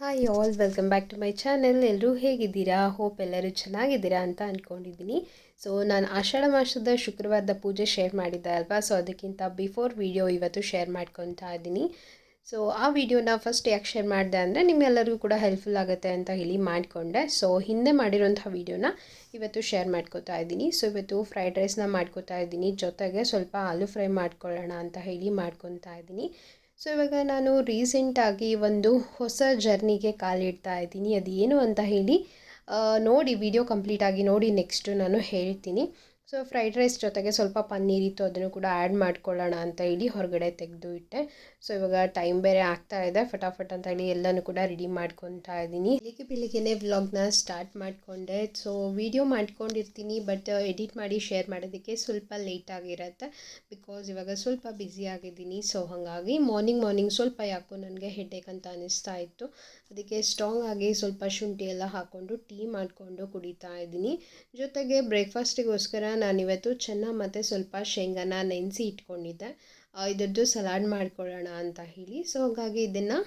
Hi all welcome back to my channel. ಎಲ್ಲರೂ ಹೇಗಿದ್ದೀರಾ? Hope ಎಲ್ಲರೂ ಚೆನ್ನಾಗಿದ್ದೀರಾ ಅಂತ ಅಂದ್ಕೊಂಡಿದ್ದೀನಿ. ಸೊ ನಾನು ಆಷಾಢ ಮಾಸದ ಶುಕ್ರವಾರದ ಪೂಜೆ ಶೇರ್ ಮಾಡಿದ್ದೆ ಅಲ್ವಾ, ಸೊ ಅದಕ್ಕಿಂತ ಬಿಫೋರ್ ವಿಡಿಯೋ ಇವತ್ತು ಶೇರ್ ಮಾಡ್ಕೊತಾ ಇದ್ದೀನಿ. ಸೊ ಆ ವಿಡಿಯೋನ ಫಸ್ಟ್ ಯಾಕೆ ಶೇರ್ ಮಾಡಿದೆ ಅಂದರೆ ನಿಮ್ಮೆಲ್ಲರಿಗೂ ಕೂಡ ಹೆಲ್ಪ್ಫುಲ್ ಆಗುತ್ತೆ ಅಂತ ಹೇಳಿ ಮಾಡಿಕೊಂಡೆ. ಸೊ ಹಿಂದೆ ಮಾಡಿರೋಂಥ ವಿಡಿಯೋನ ಇವತ್ತು ಶೇರ್ ಮಾಡ್ಕೋತಾ ಇದ್ದೀನಿ. ಸೊ ಇವತ್ತು ಫ್ರೈಡ್ ರೈಸ್ನ ಮಾಡ್ಕೋತಾ ಇದ್ದೀನಿ, ಜೊತೆಗೆ ಸ್ವಲ್ಪ ಆಲೂ ಫ್ರೈ ಮಾಡ್ಕೊಳ್ಳೋಣ ಅಂತ ಹೇಳಿ ಮಾಡ್ಕೊತಾ ಇದ್ದೀನಿ. ಸೊ ಇವಾಗ ನಾನು ರೀಸೆಂಟಾಗಿ ಒಂದು ಹೊಸ ಜರ್ನಿಗೆ ಕಾಲಿಡ್ತಾ ಇದ್ದೀನಿ. ಅದು ಏನು ಅಂತ ಹೇಳಿ ನೋಡಿ, ವಿಡಿಯೋ ಕಂಪ್ಲೀಟಾಗಿ ನೋಡಿ ನೆಕ್ಸ್ಟು ನಾನು ಹೇಳ್ತೀನಿ. ಸೊ ಫ್ರೈಡ್ ರೈಸ್ ಜೊತೆಗೆ ಸ್ವಲ್ಪ ಪನ್ನೀರ್ ಇತ್ತು, ಅದನ್ನು ಕೂಡ ಆ್ಯಡ್ ಮಾಡ್ಕೊಳ್ಳೋಣ ಅಂತ ಹೇಳಿ ಹೊರಗಡೆ ತೆಗೆದು ಇಟ್ಟೆ. ಸೊ ಇವಾಗ ಟೈಮ್ ಬೇರೆ ಆಗ್ತಾ ಇದೆ, ಫಟಾಫಟ್ ಅಂತ ಹೇಳಿ ಎಲ್ಲನೂ ಕೂಡ ರೆಡಿ ಮಾಡ್ಕೊತಾ ಇದ್ದೀನಿ. ಬೆಳಿಗ್ಗೆ ವ್ಲಾಗ್ನ ಸ್ಟಾರ್ಟ್ ಮಾಡಿಕೊಂಡೆ. ಸೊ ವಿಡಿಯೋ ಮಾಡ್ಕೊಂಡಿರ್ತೀನಿ, ಬಟ್ ಎಡಿಟ್ ಮಾಡಿ ಶೇರ್ ಮಾಡೋದಕ್ಕೆ ಸ್ವಲ್ಪ ಲೇಟ್ ಆಗಿರುತ್ತೆ, ಬಿಕಾಸ್ ಇವಾಗ ಸ್ವಲ್ಪ ಬ್ಯುಸಿ ಆಗಿದ್ದೀನಿ. ಸೊ ಹಾಗಾಗಿ ಮಾರ್ನಿಂಗ್ ಸ್ವಲ್ಪ ಯಾಕೋ ನನಗೆ ಹೆಡ್ಏಕ್ ಅಂತ ಅನ್ನಿಸ್ತಾ ಇತ್ತು. ಅದಕ್ಕೆ ಸ್ಟ್ರಾಂಗ್ ಆಗಿ ಸ್ವಲ್ಪ ಶುಂಠಿ ಎಲ್ಲ ಹಾಕ್ಕೊಂಡು ಟೀ ಮಾಡಿಕೊಂಡು ಕುಡಿತಾ ಇದ್ದೀನಿ. ಜೊತೆಗೆ ಬ್ರೇಕ್ಫಾಸ್ಟಿಗೋಸ್ಕರ ನಾನಿವತ್ತು ಚೆನ್ನ ಮತ್ತು ಸ್ವಲ್ಪ ಶೇಂಗಾನ ನೆನೆಸಿ ಇಟ್ಕೊಂಡಿದ್ದೆ. ಇದರದ್ದು ಸಲಾಡ್ ಮಾಡ್ಕೊಳ್ಳೋಣ ಅಂತ ಹೇಳಿ. ಸೊ ಹಾಗಾಗಿ ಇದನ್ನು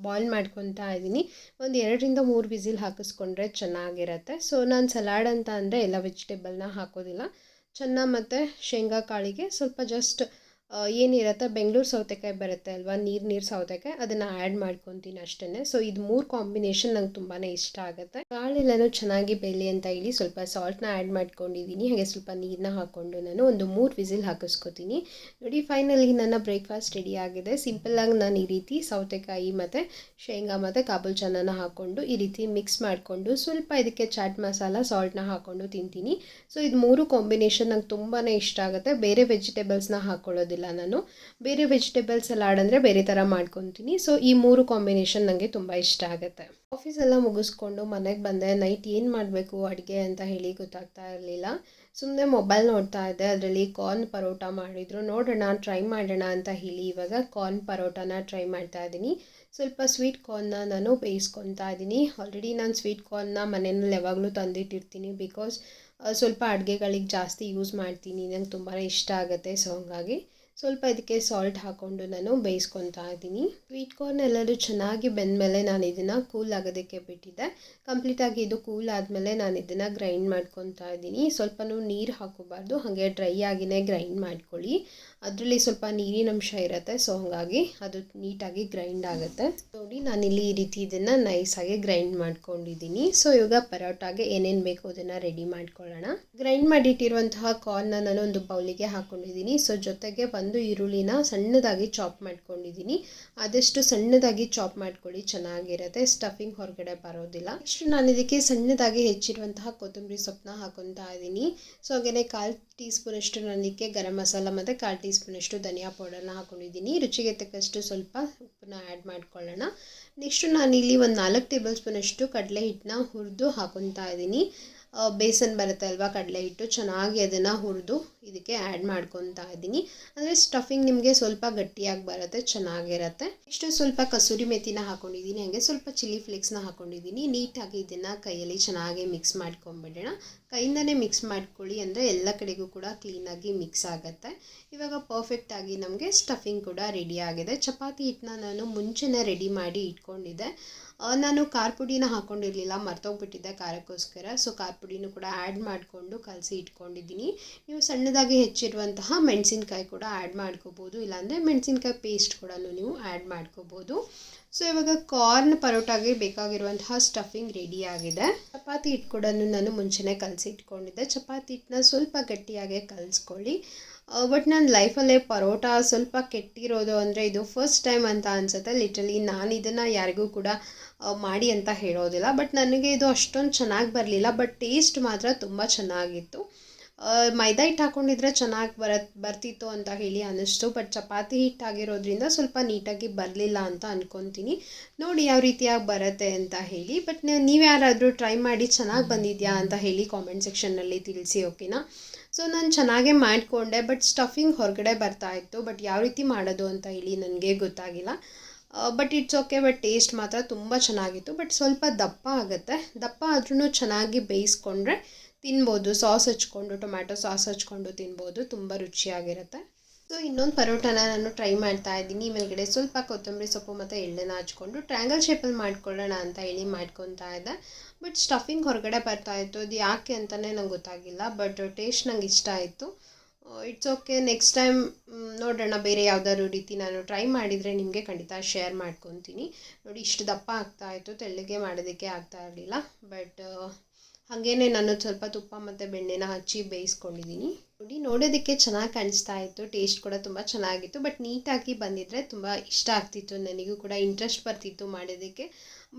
ಬಾಯ್ಲ್ ಮಾಡ್ಕೊತಾ ಇದ್ದೀನಿ. ಒಂದು 2-3 ವಿಸಿಲ್ ಹಾಕಿಸ್ಕೊಂಡ್ರೆ ಚೆನ್ನಾಗಿರುತ್ತೆ. ಸೊ ನಾನು ಸಲಾಡ್ ಅಂತ ಅಂದರೆ ಎಲ್ಲ ವೆಜಿಟೇಬಲ್ನ ಹಾಕೋದಿಲ್ಲ. ಚೆನ್ನ ಮತ್ತು ಶೇಂಗಾ ಕಾಳಿಗೆ ಸ್ವಲ್ಪ ಜಸ್ಟ್ ಏನಿರುತ್ತೆ, ಬೆಂಗಳೂರು ಸೌತೆಕಾಯಿ ಬರುತ್ತೆ ಅಲ್ವಾ, ನೀರು ಸೌತೆಕಾಯಿ, ಅದನ್ನು ಆ್ಯಡ್ ಮಾಡ್ಕೊತೀನಿ ಅಷ್ಟೇ. ಸೊ ಇದು 3 ಕಾಂಬಿನೇಷನ್ ನಂಗೆ ತುಂಬಾ ಇಷ್ಟ ಆಗುತ್ತೆ. ಕಾಳೆಲ್ಲನೂ ಚೆನ್ನಾಗಿ ಬೇಯಲಿ ಅಂತ ಹೇಳಿ ಸ್ವಲ್ಪ ಸಾಲ್ಟ್ನ ಆ್ಯಡ್ ಮಾಡ್ಕೊಂಡಿದ್ದೀನಿ. ಹಾಗೆ ಸ್ವಲ್ಪ ನೀರನ್ನ ಹಾಕ್ಕೊಂಡು ನಾನು ಒಂದು 3 ವಿಸಿಲ್ ಹಾಕಿಸ್ಕೊತೀನಿ. ನೋಡಿ, ಫೈನಲಿ ನನ್ನ ಬ್ರೇಕ್ಫಾಸ್ಟ್ ರೆಡಿ ಆಗಿದೆ. ಸಿಂಪಲ್ಲಾಗಿ ನಾನು ಈ ರೀತಿ ಸೌತೆಕಾಯಿ ಮತ್ತು ಶೇಂಗಾ ಮತ್ತು ಕಾಬೂಲ್ ಚೆನ್ನನ ಹಾಕ್ಕೊಂಡು ಈ ರೀತಿ ಮಿಕ್ಸ್ ಮಾಡಿಕೊಂಡು ಸ್ವಲ್ಪ ಇದಕ್ಕೆ ಚಾಟ್ ಮಸಾಲ ಸಾಲ್ಟ್ನ ಹಾಕ್ಕೊಂಡು ತಿಂತೀನಿ. ಸೊ ಇದು 3 ಕಾಂಬಿನೇಷನ್ ನಂಗೆ ತುಂಬಾ ಇಷ್ಟ ಆಗುತ್ತೆ. ಬೇರೆ ವೆಜಿಟೇಬಲ್ಸ್ನ ಹಾಕ್ಕೊಳ್ಳೋದಿಲ್ಲ ನಾನು. ಬೇರೆ ವೆಜಿಟೇಬಲ್ ಸಲಾಡ್ ಅಂದರೆ ಬೇರೆ ಥರ ಮಾಡ್ಕೊತೀನಿ. ಸೊ ಈ 3 ಕಾಂಬಿನೇಷನ್ ನನಗೆ ತುಂಬ ಇಷ್ಟ ಆಗುತ್ತೆ. ಆಫೀಸೆಲ್ಲ ಮುಗಿಸ್ಕೊಂಡು ಮನೆಗೆ ಬಂದೆ. ನೈಟ್ ಏನು ಮಾಡಬೇಕು ಅಡುಗೆ ಅಂತ ಹೇಳಿ ಗೊತ್ತಾಗ್ತಾ ಇರಲಿಲ್ಲ. ಸುಮ್ಮನೆ ಮೊಬೈಲ್ ನೋಡ್ತಾ ಇದ್ದೆ. ಅದರಲ್ಲಿ ಕಾರ್ನ್ ಪರೋಟ ಮಾಡಿದರು, ನೋಡೋಣ ಟ್ರೈ ಮಾಡೋಣ ಅಂತ ಹೇಳಿ ಇವಾಗ ಕಾರ್ನ್ ಪರೋಟನ ಟ್ರೈ ಮಾಡ್ತಾ ಇದ್ದೀನಿ. ಸ್ವಲ್ಪ ಸ್ವೀಟ್ ಕಾರ್ನ್ನ ನಾನು ಬೇಯಿಸ್ಕೊತಾ ಇದ್ದೀನಿ. ಆಲ್ರೆಡಿ ನಾನು ಸ್ವೀಟ್ ಕಾರ್ನ್ನ ಮನೆಯಲ್ಲಿ ಯಾವಾಗಲೂ ತಂದಿಟ್ಟಿರ್ತೀನಿ, ಬಿಕಾಸ್ ಸ್ವಲ್ಪ ಅಡುಗೆಗಳಿಗೆ ಜಾಸ್ತಿ ಯೂಸ್ ಮಾಡ್ತೀನಿ, ನಂಗೆ ತುಂಬಾ ಇಷ್ಟ ಆಗುತ್ತೆ. ಸೊ ಹಂಗಾಗಿ ಸ್ವಲ್ಪ ಇದಕ್ಕೆ ಸಾಲ್ಟ್ ಹಾಕ್ಕೊಂಡು ನಾನು ಬೇಯಿಸ್ಕೊತಾ ಇದ್ದೀನಿ. ಸ್ವೀಟ್ ಕಾರ್ನ್ ಎಲ್ಲರೂ ಚೆನ್ನಾಗಿ ಬೆಂದಮೇಲೆ ನಾನು ಇದನ್ನು ಕೂಲ್ ಆಗೋದಕ್ಕೆ ಬಿಟ್ಟಿದ್ದೆ. ಕಂಪ್ಲೀಟಾಗಿ ಇದು ಕೂಲ್ ಆದಮೇಲೆ ನಾನು ಇದನ್ನು ಗ್ರೈಂಡ್ ಮಾಡ್ಕೊತಾ ಇದ್ದೀನಿ. ಸ್ವಲ್ಪನೂ ನೀರು ಹಾಕೋಬಾರ್ದು, ಹಾಗೆ ಡ್ರೈ ಆಗಿನೇ ಗ್ರೈಂಡ್ ಮಾಡ್ಕೊಳ್ಳಿ. ಅದರಲ್ಲಿ ಸ್ವಲ್ಪ ನೀರಿನ ಅಂಶ ಇರುತ್ತೆ, ಸೊ ಹಾಗಾಗಿ ಅದು ನೀಟಾಗಿ ಗ್ರೈಂಡ್ ಆಗುತ್ತೆ. ನೋಡಿ, ನಾನಿಲ್ಲಿ ಈ ರೀತಿ ಇದನ್ನು ನೈಸಾಗಿ ಗ್ರೈಂಡ್ ಮಾಡ್ಕೊಂಡಿದ್ದೀನಿ. ಸೊ ಇವಾಗ ಪರೋಟಾಗೆ ಏನೇನು ಬೇಕು ಅದನ್ನು ರೆಡಿ ಮಾಡ್ಕೊಳ್ಳೋಣ. ಗ್ರೈಂಡ್ ಮಾಡಿಟ್ಟಿರುವಂತಹ ಕಾರ್ನ್ನ ನಾನು ಒಂದು ಬೌಲಿಗೆ ಹಾಕ್ಕೊಂಡಿದ್ದೀನಿ. ಸೊ ಜೊತೆಗೆ ಒಂದು ಈರುಳ್ಳಿನ ಸಣ್ಣದಾಗಿ ಚಾಪ್ ಮಾಡ್ಕೊಂಡಿದ್ದೀನಿ. ಆದಷ್ಟು ಸಣ್ಣದಾಗಿ ಚಾಪ್ ಮಾಡ್ಕೊಳ್ಳಿ, ಚೆನ್ನಾಗಿರುತ್ತೆ, ಸ್ಟಫಿಂಗ್ ಹೊರಗಡೆ ಬರೋದಿಲ್ಲ. ನೆಕ್ಸ್ಟ್ ನಾನು ಇದಕ್ಕೆ ಸಣ್ಣದಾಗಿ ಹೆಚ್ಚಿರುವಂತಹ ಕೊತ್ತಂಬರಿ ಸೊಪ್ಪನ್ನ ಹಾಕೊತಾ ಇದ್ದೀನಿ. ಸೊ ಹಾಗೆಯೇ 1/4 ಟೀ ಸ್ಪೂನಷ್ಟು ನಾನು ಇದಕ್ಕೆ ಗರಂ ಮಸಾಲ ಮತ್ತು 1/4 ಟೀ ಸ್ಪೂನಷ್ಟು ಧನಿಯಾ ಪೌಡರ್ನ ಹಾಕ್ಕೊಂಡಿದ್ದೀನಿ. ರುಚಿಗೆ ತಕ್ಕಷ್ಟು ಸ್ವಲ್ಪ ಉಪ್ಪನ್ನ ಆ್ಯಡ್ ಮಾಡ್ಕೊಳ್ಳೋಣ. ನೆಕ್ಸ್ಟು ನಾನಿಲ್ಲಿ ಒಂದು 4 ಟೇಬಲ್ ಸ್ಪೂನಷ್ಟು ಕಡಲೆ ಹಿಟ್ಟನ್ನ ಹುರಿದು ಹಾಕೊತಾ ಇದ್ದೀನಿ. ಬೇಸನ್ ಬರುತ್ತೆ ಅಲ್ವಾ, ಕಡಲೆ ಹಿಟ್ಟು, ಚೆನ್ನಾಗಿ ಅದನ್ನು ಹುರಿದು ಇದಕ್ಕೆ ಆ್ಯಡ್ ಮಾಡ್ಕೊತಾ ಇದ್ದೀನಿ. ಅಂದರೆ ಸ್ಟಫಿಂಗ್ ನಿಮಗೆ ಸ್ವಲ್ಪ ಗಟ್ಟಿಯಾಗಿ ಬರುತ್ತೆ, ಚೆನ್ನಾಗಿರುತ್ತೆ. ನೆಕ್ಸ್ಟು ಸ್ವಲ್ಪ ಕಸೂರಿ ಮೆಥಿನ ಹಾಕ್ಕೊಂಡಿದ್ದೀನಿ, ಹಾಗೆ ಸ್ವಲ್ಪ ಚಿಲ್ಲಿ ಫ್ಲೇಕ್ಸ್ನ ಹಾಕ್ಕೊಂಡಿದ್ದೀನಿ. ನೀಟಾಗಿ ಇದನ್ನು ಕೈಯಲ್ಲಿ ಚೆನ್ನಾಗಿ ಮಿಕ್ಸ್ ಮಾಡ್ಕೊಂಬಿಡೋಣ. ಕೈಯಿಂದನೇ ಮಿಕ್ಸ್ ಮಾಡ್ಕೊಳ್ಳಿ, ಅಂದರೆ ಎಲ್ಲ ಕಡೆಗೂ ಕೂಡ ಕ್ಲೀನಾಗಿ ಮಿಕ್ಸ್ ಆಗುತ್ತೆ. ಇವಾಗ ಪರ್ಫೆಕ್ಟಾಗಿ ನಮಗೆ ಸ್ಟಫಿಂಗ್ ಕೂಡ ರೆಡಿ ಆಗಿದೆ. ಚಪಾತಿ ಹಿಟ್ಟನ್ನ ನಾನು ಮುಂಚೆನೇ ರೆಡಿ ಮಾಡಿ ಇಟ್ಕೊಂಡಿದ್ದೆ. ನಾನು ಖಾರ ಪುಡಿನ ಹಾಕ್ಕೊಂಡಿರಲಿಲ್ಲ, ಮರ್ತೋಗ್ಬಿಟ್ಟಿದ್ದೆ ಖಾರಕ್ಕೋಸ್ಕರ. ಸೊ ಖಾರ ಪುಡಿನೂ ಕೂಡ ಆ್ಯಡ್ ಮಾಡಿಕೊಂಡು ಕಲಸಿ ಇಟ್ಕೊಂಡಿದ್ದೀನಿ. ನೀವು ಸಣ್ಣದಾಗಿ ಹೆಚ್ಚಿರುವಂತಹ ಮೆಣಸಿನ್ಕಾಯಿ ಕೂಡ ಆ್ಯಡ್ ಮಾಡ್ಕೋಬೋದು, ಇಲ್ಲಾಂದರೆ ಮೆಣಸಿನ್ಕಾಯಿ ಪೇಸ್ಟ್ ಕೂಡ ನೀವು ಆ್ಯಡ್ ಮಾಡ್ಕೋಬೋದು. ಸೊ ಇವಾಗ ಕಾರ್ನ್ ಪರೋಟಾಗೆ ಬೇಕಾಗಿರುವಂತಹ ಸ್ಟಫಿಂಗ್ ರೆಡಿ ಆಗಿದೆ. ಚಪಾತಿ ಹಿಟ್ಟು ಕೂಡ ನಾನು ಮುಂಚೆನೇ ಕಲಸಿ ಇಟ್ಕೊಂಡಿದ್ದೆ. ಚಪಾತಿ ಹಿಟ್ಟನ್ನ ಸ್ವಲ್ಪ ಗಟ್ಟಿಯಾಗೆ ಕಲಿಸ್ಕೊಳ್ಳಿ. ಬಟ್ ನನ್ನ ಲೈಫಲ್ಲೇ ಪರೋಟ ಸ್ವಲ್ಪ ಕೆಟ್ಟಿರೋದು ಅಂದರೆ ಇದು ಫಸ್ಟ್ ಟೈಮ್ ಅಂತ ಅನಿಸುತ್ತೆ. ಲಿಟ್ರಲಿ ನಾನು ಇದನ್ನು ಯಾರಿಗೂ ಕೂಡ ಮಾಡಿ ಅಂತ ಹೇಳೋದಿಲ್ಲ, ಬಟ್ ನನಗೆ ಇದು ಅಷ್ಟೊಂದು ಚೆನ್ನಾಗಿ ಬರಲಿಲ್ಲ. ಬಟ್ ಟೇಸ್ಟ್ ಮಾತ್ರ ತುಂಬ ಚೆನ್ನಾಗಿತ್ತು. ಮೈದಾ ಹಿಟ್ಟು ಹಾಕ್ಕೊಂಡಿದ್ರೆ ಚೆನ್ನಾಗಿ ಬರ್ತಿತ್ತು ಅಂತ ಹೇಳಿ ಅನ್ನಿಸ್ತು, ಬಟ್ ಚಪಾತಿ ಹಿಟ್ಟು ಆಗಿರೋದ್ರಿಂದ ಸ್ವಲ್ಪ ನೀಟಾಗಿ ಬರಲಿಲ್ಲ ಅಂತ ಅಂದ್ಕೊತೀನಿ. ನೋಡಿ ಯಾವ ರೀತಿಯಾಗಿ ಬರುತ್ತೆ ಅಂತ ಹೇಳಿ. ಬಟ್ ನೀವು ಯಾರಾದರೂ ಟ್ರೈ ಮಾಡಿ ಚೆನ್ನಾಗಿ ಬಂದಿದೆಯಾ ಅಂತ ಹೇಳಿ ಕಾಮೆಂಟ್ ಸೆಕ್ಷನ್ನಲ್ಲಿ ತಿಳಿಸಿ, ಓಕೆನಾ. ಸೊ ನಾನು ಚೆನ್ನಾಗೇ ಮಾಡಿಕೊಂಡೆ, ಬಟ್ ಸ್ಟಫಿಂಗ್ ಹೊರಗಡೆ ಬರ್ತಾಯಿತ್ತು. ಬಟ್ ಯಾವ ರೀತಿ ಮಾಡೋದು ಅಂತ ಹೇಳಿ ನನಗೆ ಗೊತ್ತಾಗಿಲ್ಲ. But it's okay. But taste ಮಾತ್ರ ತುಂಬ ಚೆನ್ನಾಗಿತ್ತು. ಬಟ್ ಸ್ವಲ್ಪ ದಪ್ಪ ಆಗುತ್ತೆ. ದಪ್ಪ ಆದ್ರೂ ಚೆನ್ನಾಗಿ ಬೇಯಿಸ್ಕೊಂಡ್ರೆ ತಿನ್ಬೋದು. ಸಾಸ್ ಹಚ್ಕೊಂಡು, ಟೊಮ್ಯಾಟೊ ಸಾಸ್ ಹಚ್ಕೊಂಡು ತಿನ್ಬೋದು, ತುಂಬ ರುಚಿಯಾಗಿರುತ್ತೆ. ಸೊ ಇನ್ನೊಂದು ಪರೋಟಾನ ನಾನು ಟ್ರೈ ಮಾಡ್ತಾ ಇದ್ದೀನಿ. ಮೇಲ್ಗಡೆ ಸ್ವಲ್ಪ ಕೊತ್ತಂಬರಿ ಸೊಪ್ಪು ಮತ್ತು ಎಳ್ಳೆನ ಹಚ್ಕೊಂಡು ಟ್ರ್ಯಾಂಗಲ್ ಶೇಪಲ್ಲಿ ಮಾಡ್ಕೊಳ್ಳೋಣ ಅಂತ ಹೇಳಿ ಮಾಡ್ಕೊತಾ ಇದ್ದೆ. ಬಟ್ ಸ್ಟಫಿಂಗ್ ಹೊರಗಡೆ ಬರ್ತಾಯಿತ್ತು, ಅದು ಯಾಕೆ ಅಂತಲೇ ನಂಗೆ ಗೊತ್ತಾಗಿಲ್ಲ. ಬಟ್ ಟೇಸ್ಟ್ ನಂಗೆ ಇಷ್ಟ ಆಯಿತು. ಇಟ್ಸ್ ಓಕೆ, ನೆಕ್ಸ್ಟ್ ಟೈಮ್ ನೋಡೋಣ ಬೇರೆ ಯಾವುದಾದ್ರು ರೀತಿ ನಾನು ಟ್ರೈ ಮಾಡಿದರೆ ನಿಮಗೆ ಖಂಡಿತ ಶೇರ್ ಮಾಡ್ಕೊತೀನಿ. ನೋಡಿ ಇಷ್ಟು ದಪ್ಪ ಆಗ್ತಾಯಿತ್ತು, ತೆಳ್ಳಗೆ ಮಾಡೋದಕ್ಕೆ ಆಗ್ತಾ ಇರಲಿಲ್ಲ. ಬಟ್ ಹಾಗೇನೆ ನಾನು ಸ್ವಲ್ಪ ತುಪ್ಪ ಮತ್ತು ಬೆಣ್ಣೆನ ಹಚ್ಚಿ ಬೇಯಿಸ್ಕೊಂಡಿದ್ದೀನಿ. ನೋಡೋದಕ್ಕೆ ಚೆನ್ನಾಗಿ ಕಾಣಿಸ್ತಾ ಇತ್ತು, ಟೇಸ್ಟ್ ಕೂಡ ತುಂಬ ಚೆನ್ನಾಗಿತ್ತು. ಬಟ್ ನೀಟಾಗಿ ಬಂದಿದ್ದರೆ ತುಂಬ ಇಷ್ಟ ಆಗ್ತಿತ್ತು, ನನಗೂ ಕೂಡ ಇಂಟ್ರೆಸ್ಟ್ ಬರ್ತಿತ್ತು ಮಾಡೋದಕ್ಕೆ.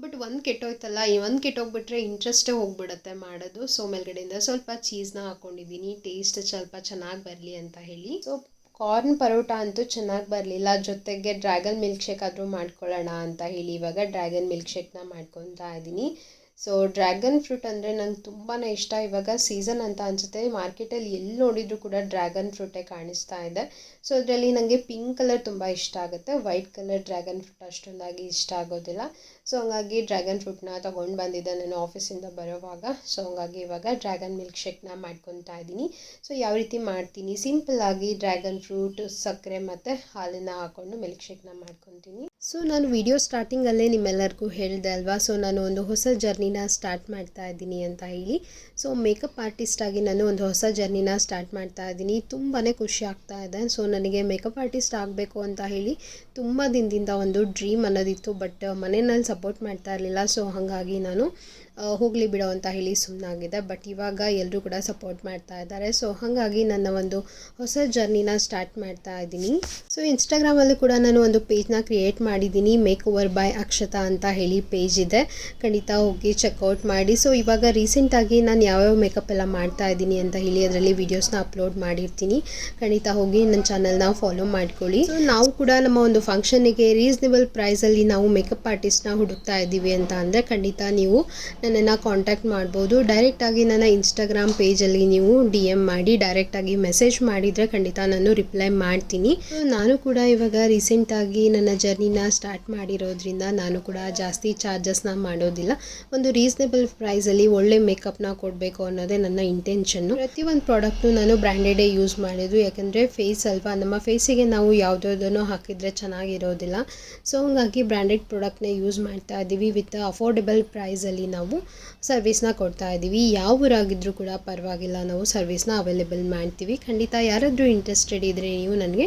ಬಟ್ ಒಂದು ಕೆಟ್ಟೋಯ್ತಲ್ಲ, ಒಂದು ಕೆಟ್ಟೋಗ್ಬಿಟ್ರೆ ಇಂಟ್ರೆಸ್ಟೇ ಹೋಗ್ಬಿಡುತ್ತೆ ಮಾಡೋದು. ಸೊ ಮೇಲ್ಗಡೆಯಿಂದ ಸ್ವಲ್ಪ ಚೀಸ್ನ ಹಾಕ್ಕೊಂಡಿದ್ದೀನಿ, ಟೇಸ್ಟ್ ಸ್ವಲ್ಪ ಚೆನ್ನಾಗಿ ಬರಲಿ ಅಂತ ಹೇಳಿ. ಸೊ ಕಾರ್ನ್ ಪರೋಟ ಅಂತೂ ಚೆನ್ನಾಗಿ ಬರಲಿಲ್ಲ, ಜೊತೆಗೆ ಡ್ರ್ಯಾಗನ್ ಮಿಲ್ಕ್ ಶೇಕ್ ಆದರೂ ಮಾಡ್ಕೊಳ್ಳೋಣ ಅಂತ ಹೇಳಿ ಇವಾಗ ಡ್ರ್ಯಾಗನ್ ಮಿಲ್ಕ್ ಶೇಕ್ನ ಮಾಡ್ಕೊತಾ ಇದ್ದೀನಿ. ಸೊ ಡ್ರ್ಯಾಗನ್ ಫ್ರೂಟ್ ಅಂದರೆ ನಂಗೆ ತುಂಬಾ ಇಷ್ಟ. ಇವಾಗ ಸೀಸನ್ ಅಂತ ಅನಿಸುತ್ತೆ, ಮಾರ್ಕೆಟಲ್ಲಿ ಎಲ್ಲಿ ನೋಡಿದರೂ ಕೂಡ ಡ್ರ್ಯಾಗನ್ ಫ್ರೂಟೇ ಕಾಣಿಸ್ತಾ ಇದೆ. ಸೊ ಅದರಲ್ಲಿ ನನಗೆ ಪಿಂಕ್ ಕಲರ್ ತುಂಬ ಇಷ್ಟ ಆಗುತ್ತೆ, ವೈಟ್ ಕಲರ್ ಡ್ರ್ಯಾಗನ್ ಫ್ರೂಟ್ ಅಷ್ಟೊಂದಾಗಿ ಇಷ್ಟ ಆಗೋದಿಲ್ಲ. ಸೊ ಹಂಗಾಗಿ ಡ್ರ್ಯಾಗನ್ ಫ್ರೂಟ್ನ ತೊಗೊಂಡು ಬಂದಿದ್ದೆ ನಾನು ಆಫೀಸಿಂದ ಬರೋವಾಗ. ಸೊ ಹಂಗಾಗಿ ಇವಾಗ ಡ್ರ್ಯಾಗನ್ ಮಿಲ್ಕ್ ಶೇಕ್ನ ಮಾಡ್ಕೊತಾ ಇದ್ದೀನಿ. ಸೊ ಯಾವ ರೀತಿ ಮಾಡ್ತೀನಿ, ಸಿಂಪಲ್ಲಾಗಿ ಡ್ರ್ಯಾಗನ್ ಫ್ರೂಟ್, ಸಕ್ಕರೆ ಮತ್ತು ಹಾಲನ್ನು ಹಾಕ್ಕೊಂಡು ಮಿಲ್ಕ್ ಶೇಕ್ನ ಮಾಡ್ಕೊತೀನಿ. ಸೊ ನಾನು ವಿಡಿಯೋ ಸ್ಟಾರ್ಟಿಂಗಲ್ಲೇ ನಿಮ್ಮೆಲ್ಲರಿಗೂ ಹೇಳಿದೆ ಅಲ್ವಾ, ಸೊ ನಾನು ಒಂದು ಹೊಸ ಜರ್ನಿನ ಸ್ಟಾರ್ಟ್ ಮಾಡ್ತಾ ಇದ್ದೀನಿ ಅಂತ ಹೇಳಿ. ಸೊ ಮೇಕಪ್ ಆರ್ಟಿಸ್ಟಾಗಿ ನಾನು ಒಂದು ಹೊಸ ಜರ್ನಿನ ಸ್ಟಾರ್ಟ್ ಮಾಡ್ತಾ ಇದ್ದೀನಿ. ತುಂಬಾ ಖುಷಿ ಆಗ್ತಾ ಇದೆ. ಸೊ ನನಗೆ ಮೇಕಪ್ ಆರ್ಟಿಸ್ಟ್ ಆಗಬೇಕು ಅಂತ ಹೇಳಿ ತುಂಬ ದಿನದಿಂದ ಒಂದು ಡ್ರೀಮ್ ಅನ್ನೋದಿತ್ತು. ಬಟ್ ಮನೆಯಲ್ಲಿ ಸಪೋರ್ಟ್ ಮಾಡ್ತಾ ಇರಲಿಲ್ಲ. ಸೊ ಹಾಗಾಗಿ ನಾನು ಹೋಗಲಿ ಬಿಡೋ ಅಂತ ಹೇಳಿ ಸುಮ್ಮನಾಗಿದೆ. ಬಟ್ ಇವಾಗ ಎಲ್ಲರೂ ಕೂಡ ಸಪೋರ್ಟ್ ಮಾಡ್ತಾ ಇದ್ದಾರೆ. ಸೊ ಹಾಗಾಗಿ ನನ್ನ ಒಂದು ಹೊಸ ಜರ್ನಿನ ಸ್ಟಾರ್ಟ್ ಮಾಡ್ತಾ ಇದ್ದೀನಿ. ಸೊ ಇನ್ಸ್ಟಾಗ್ರಾಮಲ್ಲೂ ಕೂಡ ನಾನು ಒಂದು ಪೇಜ್ನ ಕ್ರಿಯೇಟ್ ಮಾಡಿದ್ದೀನಿ, ಮೇಕ್ ಓವರ್ ಬೈ ಅಕ್ಷತಾ ಅಂತ ಹೇಳಿ ಪೇಜ್ ಇದೆ, ಖಂಡಿತ ಹೋಗಿ ಚೆಕ್ಔಟ್ ಮಾಡಿ. ಸೊ ಇವಾಗ ರೀಸೆಂಟಾಗಿ ನಾನು ಯಾವ್ಯಾವ ಮೇಕಪ್ ಎಲ್ಲ ಮಾಡ್ತಾ ಇದ್ದೀನಿ ಅಂತ ಹೇಳಿ ಅದರಲ್ಲಿ ವೀಡಿಯೋಸ್ನ ಅಪ್ಲೋಡ್ ಮಾಡಿರ್ತೀನಿ, ಖಂಡಿತ ಹೋಗಿ ನನ್ನ ಚಾನಲ್ನ ಫಾಲೋ ಮಾಡ್ಕೊಳ್ಳಿ. ಸೊ ನಾವು ಕೂಡ ನಮ್ಮ ಒಂದು ಫಂಕ್ಷನಿಗೆ ರೀಸನೇಬಲ್ ಪ್ರೈಸಲ್ಲಿ ನಾವು ಮೇಕಪ್ ಆರ್ಟಿಸ್ಟ್ನ ಹುಡುಕ್ತಾ ಇದ್ದೀವಿ ಅಂತ ಅಂದರೆ ಖಂಡಿತ ನೀವು ನನ್ನನ್ನು ಕಾಂಟ್ಯಾಕ್ಟ್ ಮಾಡ್ಬೋದು. ಡೈರೆಕ್ಟಾಗಿ ನನ್ನ ಇನ್ಸ್ಟಾಗ್ರಾಮ್ ಪೇಜಲ್ಲಿ ನೀವು DM ಮಾಡಿ ಡೈರೆಕ್ಟಾಗಿ ಮೆಸೇಜ್ ಮಾಡಿದರೆ ಖಂಡಿತ ನಾನು ರಿಪ್ಲೈ ಮಾಡ್ತೀನಿ. ನಾನು ಕೂಡ ಇವಾಗ ರೀಸೆಂಟಾಗಿ ನನ್ನ ಜರ್ನಿನ ಸ್ಟಾರ್ಟ್ ಮಾಡಿರೋದ್ರಿಂದ ನಾನು ಕೂಡ ಜಾಸ್ತಿ ಚಾರ್ಜಸ್ನ ಮಾಡೋದಿಲ್ಲ, ಒಂದು ರೀಸನೇಬಲ್ ಪ್ರೈಸಲ್ಲಿ ಒಳ್ಳೆ ಮೇಕಪ್ನ ಕೊಡಬೇಕು ಅನ್ನೋದೇ ನನ್ನ ಇಂಟೆನ್ಷನ್ನು. ಪ್ರತಿಯೊಂದು ಪ್ರಾಡಕ್ಟು ನಾನು ಬ್ರ್ಯಾಂಡೆಡೇ ಯೂಸ್ ಮಾಡೋದು, ಯಾಕಂದರೆ ಫೇಸ್ ಅಲ್ವಾ, ನಮ್ಮ ಫೇಸಿಗೆ ನಾವು ಯಾವುದನ್ನು ಹಾಕಿದರೆ ಚೆನ್ನಾಗಿರೋದಿಲ್ಲ. ಸೊ ಹಂಗಾಗಿ ಬ್ರ್ಯಾಂಡೆಡ್ ಪ್ರಾಡಕ್ಟ್ನೇ ಯೂಸ್ ಮಾಡ್ತಾ ಇದ್ದೀವಿ. ವಿತ್ ಅಫೋರ್ಡೆಬಲ್ ಪ್ರೈಸಲ್ಲಿ ನಾವು ಸರ್ವಿಸ್ನ ಕೊಡ್ತಾ ಇದ್ದೀವಿ. ಯಾವ ಊರಾಗಿದ್ದರೂ ಕೂಡ ಪರವಾಗಿಲ್ಲ, ನಾವು ಸರ್ವಿಸ್ನ ಅವೈಲೇಬಲ್ ಮಾಡ್ತೀವಿ. ಖಂಡಿತ ಯಾರಾದರೂ ಇಂಟ್ರೆಸ್ಟೆಡ್ ಇದ್ದರೆ ನೀವು ನನಗೆ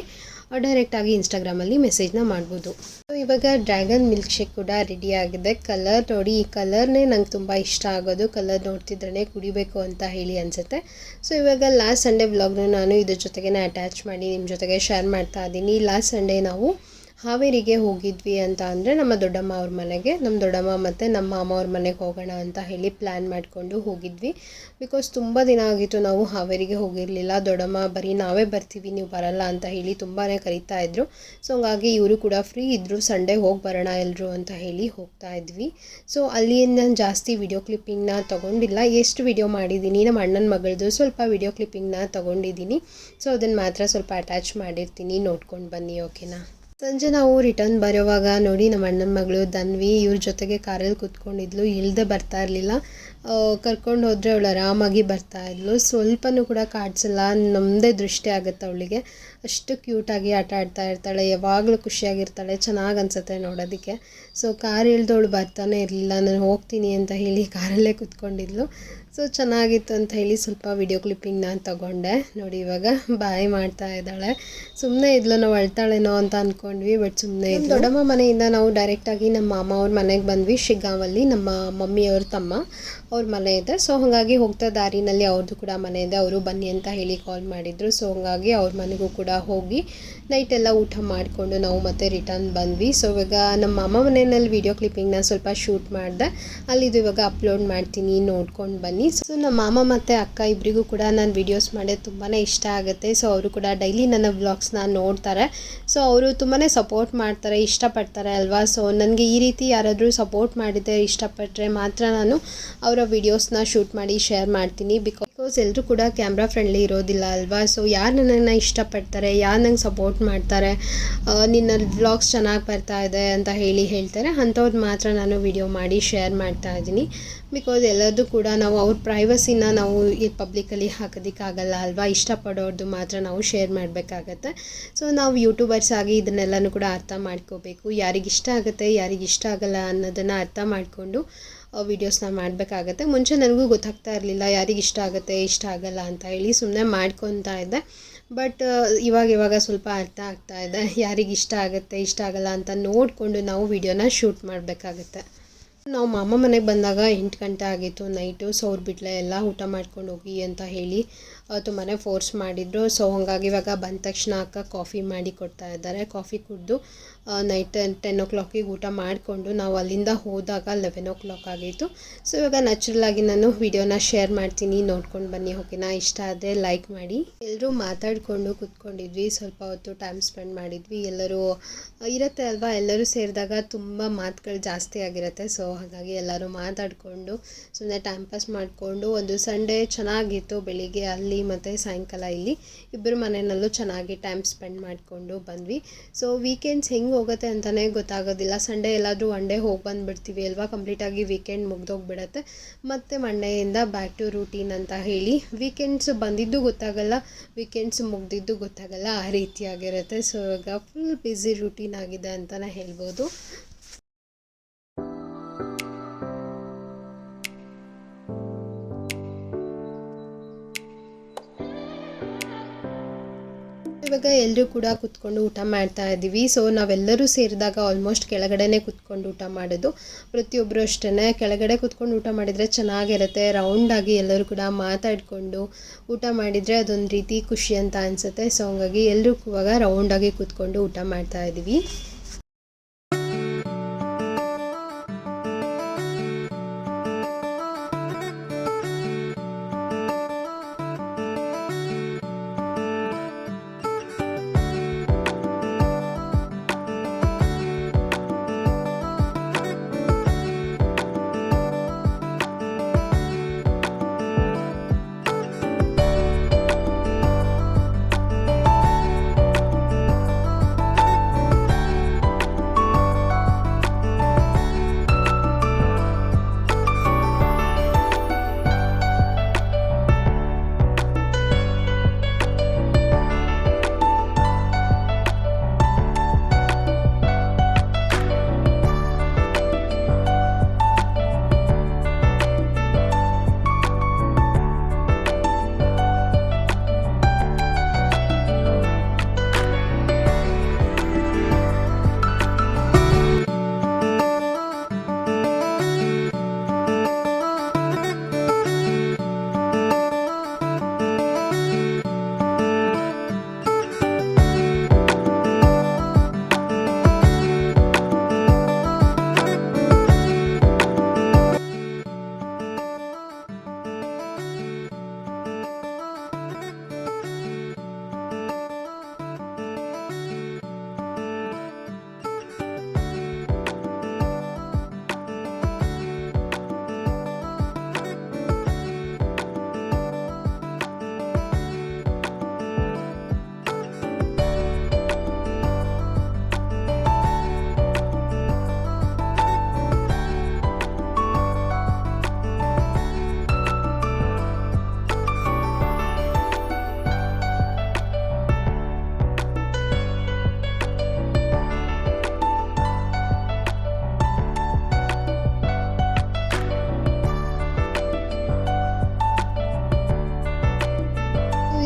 ಡೈರೆಕ್ಟಾಗಿ ಇನ್ಸ್ಟಾಗ್ರಾಮಲ್ಲಿ ಮೆಸೇಜ್ನ ಮಾಡ್ಬೋದು. ಸೊ ಇವಾಗ ಡ್ರ್ಯಾಗನ್ ಮಿಲ್ಕ್ ಶೇಕ್ ಕೂಡ ರೆಡಿ ಆಗಿದೆ. ಕಲರ್ ನೋಡಿ, ಈ ಕಲರ್ನೇ ನಂಗೆ ತುಂಬ ಇಷ್ಟ ಆಗೋದು, ಕಲರ್ ನೋಡ್ತಿದ್ರೇ ಕುಡಿಬೇಕು ಅಂತ ಹೇಳಿ ಅನಿಸುತ್ತೆ. ಸೊ ಇವಾಗ ಲಾಸ್ಟ್ ಸಂಡೇ ವ್ಲಾಗ್ನ ನಾನು ಇದ್ರ ಜೊತೆಗೇ ಅಟ್ಯಾಚ್ ಮಾಡಿ ನಿಮ್ಮ ಜೊತೆಗೆ ಶೇರ್ ಮಾಡ್ತಾ ಇದ್ದೀನಿ. ಲಾಸ್ಟ್ ಸಂಡೇ ನಾವು ಹಾವೇರಿಗೆ ಹೋಗಿದ್ವಿ ಅಂತ ಅಂದರೆ ನಮ್ಮ ದೊಡ್ಡಮ್ಮ ಅವ್ರ ಮನೆಗೆ, ನಮ್ಮ ದೊಡ್ಡಮ್ಮ ಮತ್ತು ನಮ್ಮ ಮಾಮ ಅವ್ರ ಮನೆಗೆ ಹೋಗೋಣ ಅಂತ ಹೇಳಿ ಪ್ಲ್ಯಾನ್ ಮಾಡಿಕೊಂಡು ಹೋಗಿದ್ವಿ. ಬಿಕಾಸ್ ತುಂಬ ದಿನ ಆಗಿತ್ತು ನಾವು ಹಾವೇರಿಗೆ ಹೋಗಿರಲಿಲ್ಲ. ದೊಡ್ಡಮ್ಮ ಬರೀ ನಾವೇ ಬರ್ತೀವಿ, ನೀವು ಬರಲ್ಲ ಅಂತ ಹೇಳಿ ತುಂಬಾ ಕರೀತಾ ಇದ್ರು. ಸೊ ಹಂಗಾಗಿ ಇವರು ಕೂಡ ಫ್ರೀ ಇದ್ದರು, ಸಂಡೇ ಹೋಗಿ ಬರೋಣ ಎಲ್ಲರೂ ಅಂತ ಹೇಳಿ ಹೋಗ್ತಾ ಇದ್ವಿ. ಸೊ ಅಲ್ಲಿಂದ ಜಾಸ್ತಿ ವಿಡಿಯೋ ಕ್ಲಿಪ್ಪಿಂಗ್ನ ತೊಗೊಂಡಿಲ್ಲ, ಎಷ್ಟು ವಿಡಿಯೋ ಮಾಡಿದ್ದೀನಿ, ನಮ್ಮ ಅಣ್ಣನ ಮಗಳದು ಸ್ವಲ್ಪ ವಿಡಿಯೋ ಕ್ಲಿಪ್ಪಿಂಗ್ನ ತೊಗೊಂಡಿದ್ದೀನಿ. ಸೊ ಅದನ್ನು ಮಾತ್ರ ಸ್ವಲ್ಪ ಅಟ್ಯಾಚ್ ಮಾಡಿರ್ತೀನಿ, ನೋಡ್ಕೊಂಡು ಬನ್ನಿ, ಓಕೆನಾ. ಸಂಜೆ ನಾವು ರಿಟರ್ನ್ ಬರೋವಾಗ ನೋಡಿ ನಮ್ಮ ಅಣ್ಣನ ಮಗಳು ಧನ್ವಿ ಇವ್ರ ಜೊತೆಗೆ ಕಾರಲ್ಲಿ ಕೂತ್ಕೊಂಡಿದ್ಲು, ಇಲ್ಲದೆ ಬರ್ತಾ ಇರಲಿಲ್ಲ. ಕರ್ಕೊಂಡು ಹೋದರೆ ಅವಳು ಆರಾಮಾಗಿ ಬರ್ತಾಯಿದ್ಲು, ಸ್ವಲ್ಪನೂ ಕೂಡ ಕಾಡ್ಸಲ್ಲ, ನಮ್ಮದೇ ದೃಷ್ಟಿ ಆಗುತ್ತೆ ಅವಳಿಗೆ. ಅಷ್ಟು ಕ್ಯೂಟಾಗಿ ಆಟ ಆಡ್ತಾ ಇರ್ತಾಳೆ, ಯಾವಾಗಲೂ ಖುಷಿಯಾಗಿರ್ತಾಳೆ, ಚೆನ್ನಾಗಿ ಅನಿಸುತ್ತೆ ನೋಡೋದಕ್ಕೆ. ಸೊ ಕಾರ್ ಇಳ್ದವಳು ಬರ್ತಾನೆ ಇರಲಿಲ್ಲ, ನಾನು ಹೋಗ್ತೀನಿ ಅಂತ ಹೇಳಿ ಕಾರಲ್ಲೇ ಕೂತ್ಕೊಂಡಿದ್ಲು. ಸೊ ಚೆನ್ನಾಗಿತ್ತು ಅಂತ ಹೇಳಿ ಸ್ವಲ್ಪ ವಿಡಿಯೋ ಕ್ಲಿಪ್ಪಿಂಗ್ ನಾನು ತೊಗೊಂಡೆ. ನೋಡಿ ಇವಾಗ ಬಾಯ್ ಮಾಡ್ತಾ ಇದ್ದಾಳೆ, ಸುಮ್ಮನೆ ಇದ್ಲು, ನಾವು ಅಳ್ತಾಳೇನೋ ಅಂತ ಅಂದ್ಕೊಂಡ್ವಿ, ಬಟ್ ಸುಮ್ಮನೆ ಇದ್ಲು. ದೊಡ್ಡಮ್ಮ ಮನೆಯಿಂದ ನಾವು ಡೈರೆಕ್ಟಾಗಿ ನಮ್ಮ ಮಾಮ ಅವ್ರ ಮನೆಗೆ ಬಂದ್ವಿ. ಶಿಗ್ಗಾಂವಲ್ಲಿ ನಮ್ಮ ಮಮ್ಮಿಯವ್ರ ತಮ್ಮ ಅವ್ರ ಮನೆ ಇದೆ. ಸೊ ಹಾಗಾಗಿ ಹೋಗ್ತಾ ದಾರಿನಲ್ಲಿ ಅವ್ರದ್ದು ಕೂಡ ಮನೆ ಇದೆ, ಅವರು ಬನ್ನಿ ಅಂತ ಹೇಳಿ ಕಾಲ್ ಮಾಡಿದರು. ಸೊ ಹಾಗಾಗಿ ಅವ್ರ ಮನೆಗೂ ಕೂಡ ಹೋಗಿ ನೈಟೆಲ್ಲ ಊಟ ಮಾಡಿಕೊಂಡು ನಾವು ಮತ್ತೆ ರಿಟರ್ನ್ ಬಂದ್ವಿ. ಸೊ ಇವಾಗ ನಮ್ಮ ಮಾಮ ಮನೆಯಲ್ಲಿ ವಿಡಿಯೋ ಕ್ಲಿಪ್ಪಿಂಗ್ನ ಸ್ವಲ್ಪ ಶೂಟ್ ಮಾಡಿದೆ, ಅಲ್ಲಿದು ಇವಾಗ ಅಪ್ಲೋಡ್ ಮಾಡ್ತೀನಿ, ನೋಡ್ಕೊಂಡು ಬನ್ನಿ. ಸೊ ನಮ್ಮ ಮಾಮ ಮತ್ತು ಅಕ್ಕ ಇಬ್ಬರಿಗೂ ಕೂಡ ನಾನು ವೀಡಿಯೋಸ್ ಮಾಡೋದು ತುಂಬಾ ಇಷ್ಟ ಆಗುತ್ತೆ. ಸೊ ಅವರು ಕೂಡ ಡೈಲಿ ನನ್ನ ವ್ಲಾಗ್ಸ್ನ ನೋಡ್ತಾರೆ. ಸೊ ಅವರು ತುಂಬಾ ಸಪೋರ್ಟ್ ಮಾಡ್ತಾರೆ, ಇಷ್ಟಪಡ್ತಾರೆ ಅಲ್ವಾ. ಸೊ ನನಗೆ ಈ ರೀತಿ ಯಾರಾದರೂ ಸಪೋರ್ಟ್ ಮಾಡಿದರೆ, ಇಷ್ಟಪಟ್ಟರೆ ಮಾತ್ರ ನಾನು ಅವರ ವೀಡಿಯೋಸ್ನ ಶೂಟ್ ಮಾಡಿ ಶೇರ್ ಮಾಡ್ತೀನಿ. ಬಿಕಾಸ್ ಬಿಕಾಸ್ ಎಲ್ಲರೂ ಕೂಡ ಕ್ಯಾಮ್ರಾ ಫ್ರೆಂಡ್ಲಿ ಇರೋದಿಲ್ಲ ಅಲ್ವಾ. ಸೊ ಯಾರು ನನ್ನನ್ನು ಇಷ್ಟಪಡ್ತಾರೆ, ಯಾರು ನಂಗೆ ಸಪೋರ್ಟ್ ಮಾಡ್ತಾರೆ, ನಿನ್ನ ವ್ಲಾಗ್ಸ್ ಚೆನ್ನಾಗಿ ಬರ್ತಾ ಇದೆ ಅಂತ ಹೇಳ್ತಾರೆ, ಅಂಥವ್ರು ಮಾತ್ರ ನಾನು ವಿಡಿಯೋ ಮಾಡಿ ಶೇರ್ ಮಾಡ್ತಾ ಇದ್ದೀನಿ. ಬಿಕಾಸ್ ಎಲ್ಲರದ್ದು ಕೂಡ ನಾವು ಅವ್ರ ಪ್ರೈವಸಿನ ನಾವು ಈ ಪಬ್ಲಿಕಲ್ಲಿ ಹಾಕೋದಕ್ಕಾಗಲ್ಲ ಅಲ್ವಾ. ಇಷ್ಟಪಡೋರ್ದು ಮಾತ್ರ ನಾವು ಶೇರ್ ಮಾಡಬೇಕಾಗತ್ತೆ. ಸೊ ನಾವು ಯೂಟ್ಯೂಬರ್ಸ್ ಆಗಿ ಇದನ್ನೆಲ್ಲನೂ ಕೂಡ ಅರ್ಥ ಮಾಡ್ಕೋಬೇಕು. ಯಾರಿಗಿಷ್ಟ ಆಗುತ್ತೆ, ಯಾರಿಗಿಷ್ಟ ಆಗಲ್ಲ ಅನ್ನೋದನ್ನು ಅರ್ಥ ಮಾಡಿಕೊಂಡು ವೀಡಿಯೋಸ್ನ ಮಾಡಬೇಕಾಗತ್ತೆ. ಮುಂಚೆ ನನಗೂ ಗೊತ್ತಾಗ್ತಾ ಇರಲಿಲ್ಲ ಯಾರಿಗೆ ಇಷ್ಟ ಆಗುತ್ತೆ ಇಷ್ಟ ಆಗಲ್ಲ ಅಂತ ಸುಮ್ಮನೆ ಮಾಡ್ಕೊತಾ ಇದ್ದೆ. ಬಟ್ ಇವಾಗ ಸ್ವಲ್ಪ ಅರ್ಥ ಆಗ್ತಾ ಇದೆ, ಯಾರಿಗೆ ಇಷ್ಟ ಆಗುತ್ತೆ ಇಷ್ಟ ಆಗಲ್ಲ ಅಂತ ನೋಡಿಕೊಂಡು ನಾವು ವೀಡಿಯೋನ ಶೂಟ್ ಮಾಡಬೇಕಾಗತ್ತೆ. ನಾವು ಮಾಮ ಮನೆಗೆ ಬಂದಾಗ 8 ಗಂಟೆ ಆಗಿತ್ತು ನೈಟು. ಸೊ ಅವ್ರು ಬಿಟ್ಲೆ ಎಲ್ಲ ಊಟ ಮಾಡ್ಕೊಂಡು ಹೋಗಿ ಅಂತ ತುಂಬಾ ಫೋರ್ಸ್ ಮಾಡಿದರು. ಸೊ ಹಾಗಾಗಿ ಇವಾಗ ಬಂದ ತಕ್ಷಣ ಅಕ್ಕ ಕಾಫಿ ಮಾಡಿ ಕೊಡ್ತಾ ಇದ್ದಾರೆ. ಕಾಫಿ ಕುಡಿದು ನೈಟ್ 10 o'clock ಊಟ ಮಾಡಿಕೊಂಡು ನಾವು ಅಲ್ಲಿಂದ ಹೋದಾಗ 11 o'clock ಆಗಿತ್ತು. ಸೊ ಇವಾಗ ನ್ಯಾಚುರಲಾಗಿ ನಾನು ವಿಡಿಯೋನ ಶೇರ್ ಮಾಡ್ತೀನಿ, ನೋಡ್ಕೊಂಡು ಬನ್ನಿ ಓಕೆನಾ. ಇಷ್ಟ ಆದರೆ ಲೈಕ್ ಮಾಡಿ. ಎಲ್ಲರೂ ಮಾತಾಡಿಕೊಂಡು ಕೂತ್ಕೊಂಡಿದ್ವಿ, ಸ್ವಲ್ಪ ಹೊತ್ತು ಟೈಮ್ ಸ್ಪೆಂಡ್ ಮಾಡಿದ್ವಿ. ಎಲ್ಲರೂ ಇರುತ್ತೆ ಅಲ್ವಾ, ಎಲ್ಲರೂ ಸೇರಿದಾಗ ತುಂಬ ಮಾತುಗಳು ಜಾಸ್ತಿ ಆಗಿರುತ್ತೆ. ಸೊ ಹಾಗಾಗಿ ಎಲ್ಲರೂ ಮಾತಾಡಿಕೊಂಡು ಸುಮ್ಮನೆ ಟೈಮ್ ಪಾಸ್ ಮಾಡಿಕೊಂಡು ಒಂದು ಸಂಡೇ ಚೆನ್ನಾಗಿತ್ತು. ಬೆಳಿಗ್ಗೆ ಅಲ್ಲಿ ಮತ್ತು ಸಾಯಂಕಾಲ ಇಲ್ಲಿ ಇಬ್ಬರು ಮನೆಯಲ್ಲೂ ಚೆನ್ನಾಗಿ ಟೈಮ್ ಸ್ಪೆಂಡ್ ಮಾಡಿಕೊಂಡು ಬಂದ್ವಿ. ಸೊ ವೀಕೆಂಡ್ಸ್ ಹೆಂಗೆ ಹೋಗುತ್ತೆ ಅಂತಲೇ ಗೊತ್ತಾಗೋದಿಲ್ಲ. ಸಂಡೇ ಎಲ್ಲಾದರೂ ಒನ್ ಡೇ ಹೋಗಿ ಬಂದುಬಿಡ್ತೀವಿ ಅಲ್ವಾ, ಕಂಪ್ಲೀಟಾಗಿ ವೀಕೆಂಡ್ ಮುಗ್ದೋಗ್ಬಿಡತ್ತೆ. ಮತ್ತು ಮಂಡೆಯಿಂದ ಬ್ಯಾಕ್ ಟು ರೂಟೀನ್ ಅಂತ ವೀಕೆಂಡ್ಸ್ ಬಂದಿದ್ದು ಗೊತ್ತಾಗಲ್ಲ, ವೀಕೆಂಡ್ಸ್ ಮುಗ್ದಿದ್ದು ಗೊತ್ತಾಗಲ್ಲ, ಆ ರೀತಿಯಾಗಿರುತ್ತೆ. ಸೊ ಇವಾಗ ಫುಲ್ ಬ್ಯುಸಿ ರೂಟೀನ್ ಆಗಿದೆ ಅಂತಲೇ ಹೇಳ್ಬೋದು. ಇವಾಗ ಎಲ್ಲರೂ ಕೂಡ ಕುತ್ಕೊಂಡು ಊಟ ಮಾಡ್ತಾ ಇದ್ದೀವಿ. ಸೊ ನಾವೆಲ್ಲರೂ ಸೇರಿದಾಗ ಆಲ್ಮೋಸ್ಟ್ ಕೆಳಗಡೆನೇ ಕುತ್ಕೊಂಡು ಊಟ ಮಾಡೋದು. ಪ್ರತಿಯೊಬ್ಬರು ಅಷ್ಟೇ ಕೆಳಗಡೆ ಕುತ್ಕೊಂಡು ಊಟ ಮಾಡಿದರೆ ಚೆನ್ನಾಗಿರುತ್ತೆ. ರೌಂಡಾಗಿ ಎಲ್ಲರೂ ಕೂಡ ಮಾತಾಡಿಕೊಂಡು ಊಟ ಮಾಡಿದರೆ ಅದೊಂದು ರೀತಿ ಖುಷಿ ಅಂತ ಅನಿಸುತ್ತೆ. ಸೊ ಹಂಗಾಗಿ ಎಲ್ಲರೂ ಇವಾಗ ರೌಂಡಾಗಿ ಕುತ್ಕೊಂಡು ಊಟ ಮಾಡ್ತಾ ಇದ್ದೀವಿ.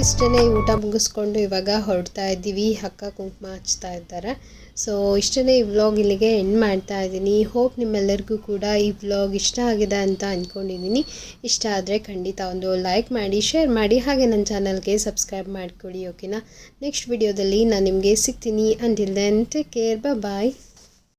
ಇಷ್ಟೇ ಊಟ ಮುಗಿಸ್ಕೊಂಡು ಇವಾಗ ಹೊರಡ್ತಾ ಇದ್ದೀವಿ. ಅಕ್ಕ ಕುಂಕುಮ ಹಚ್ತಾ ಇದ್ದಾರೆ. ಸೊ ಇಷ್ಟೇ ಈ ವ್ಲಾಗ್ ಇಲ್ಲಿಗೆ ಎಂಡ್ ಮಾಡ್ತಾ ಇದ್ದೀನಿ. ಹೋಪ್ ನಿಮ್ಮೆಲ್ಲರಿಗೂ ಕೂಡ ಈ ವ್ಲಾಗ್ ಇಷ್ಟ ಆಗಿದೆ ಅಂತ ಅಂದ್ಕೊಂಡಿದ್ದೀನಿ. ಇಷ್ಟ ಆದರೆ ಖಂಡಿತ ಒಂದು ಲೈಕ್ ಮಾಡಿ, ಶೇರ್ ಮಾಡಿ, ಹಾಗೆ ನನ್ನ ಚಾನಲ್ಗೆ ಸಬ್ಸ್ಕ್ರೈಬ್ ಮಾಡಿಕೊಡಿ ಓಕೆನಾ. ನೆಕ್ಸ್ಟ್ ವಿಡಿಯೋದಲ್ಲಿ ನಾನು ನಿಮಗೆ ಸಿಗ್ತೀನಿ. ಅಂಟಿಲ್ ದೆನ್ ಟೇಕ್ ಕೇರ್, ಬಾಯ್.